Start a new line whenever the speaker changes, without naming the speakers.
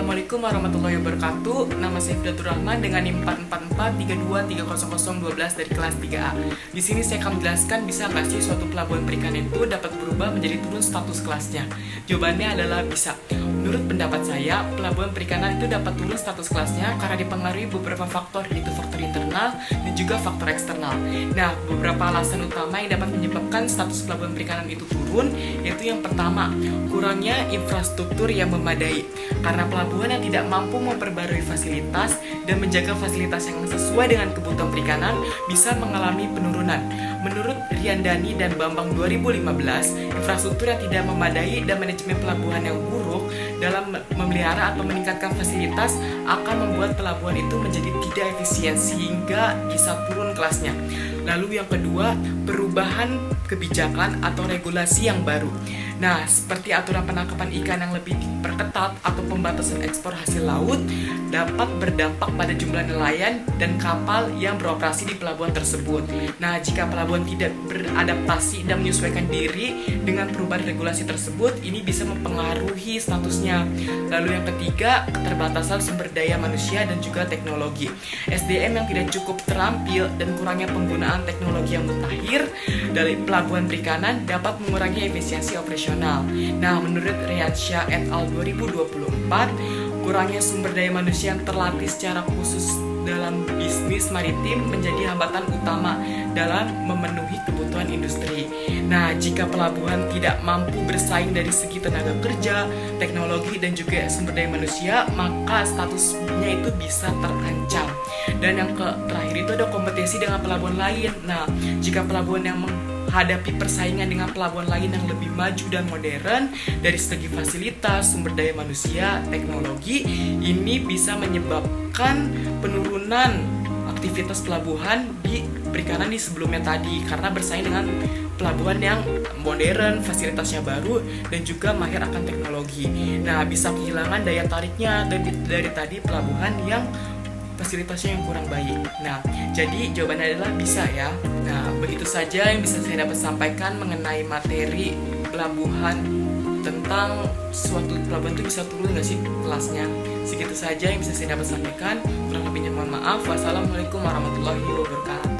Assalamualaikum warahmatullahi wabarakatuh. Nama saya Fidatur Rahman dengan NIM 444323012 dari kelas 3A. Di sini saya akan menjelaskan bisa nggak sih suatu pelabuhan perikanan itu dapat berubah menjadi turun status kelasnya. Jawabannya adalah bisa. Menurut pendapat saya, pelabuhan perikanan itu dapat turun status kelasnya karena dipengaruhi beberapa faktor, yaitu faktor internal dan juga faktor eksternal. Nah, beberapa alasan utama yang dapat menyebabkan status pelabuhan perikanan itu turun, yaitu yang pertama, kurangnya infrastruktur yang memadai. Karena pelabuhan yang tidak mampu memperbarui fasilitas dan menjaga fasilitas yang sesuai dengan kebutuhan perikanan bisa mengalami penurunan. Menurut Riandani dan Bambang 2015, infrastruktur yang tidak memadai dan manajemen pelabuhan yang buruk dalam memelihara atau meningkatkan fasilitas akan membuat pelabuhan itu menjadi tidak efisien sehingga bisa turun kelasnya. Lalu yang kedua, perubahan kebijakan atau regulasi yang baru. Nah, seperti aturan penangkapan ikan yang lebih diperketat atau pembatasan ekspor hasil laut dapat berdampak pada jumlah nelayan dan kapal yang beroperasi di pelabuhan tersebut. Nah, jika pelabuhan tidak beradaptasi dan menyesuaikan diri dengan perubahan regulasi tersebut, ini bisa mempengaruhi statusnya. Lalu yang ketiga, keterbatasan sumber daya manusia dan juga teknologi. SDM yang tidak cukup terampil dan kurangnya penggunaan teknologi yang mutakhir dari pelabuhan perikanan dapat mengurangi efisiensi operasional. Nah, menurut Riyadsyah et al. 2024, kurangnya sumber daya manusia yang terlatih secara khusus dalam bisnis maritim menjadi hambatan utama dalam memenuhi kebutuhan industri. Nah, jika pelabuhan tidak mampu bersaing dari segi tenaga kerja, teknologi, dan juga sumber daya manusia, maka statusnya itu bisa terancam. Dan yang terakhir itu ada kompetisi dengan pelabuhan lain. Nah, jika pelabuhan yang menghadapi persaingan dengan pelabuhan lain yang lebih maju dan modern dari segi fasilitas, sumber daya manusia, teknologi, ini bisa menyebabkan penurunan aktivitas pelabuhan di perikanan di sebelumnya tadi karena bersaing dengan pelabuhan yang modern, fasilitasnya baru, dan juga mahir akan teknologi. Nah, bisa kehilangan daya tariknya dari tadi pelabuhan yang fasilitasnya yang kurang baik. Nah, jadi jawabannya adalah bisa ya. Nah, begitu saja yang bisa saya dapat sampaikan mengenai materi pelabuhan tentang suatu pelabuhan itu bisa turun nggak sih kelasnya. Segitu saja yang bisa saya dapat sampaikan. Kurang lebihnya mohon maaf. Wassalamualaikum warahmatullahi wabarakatuh.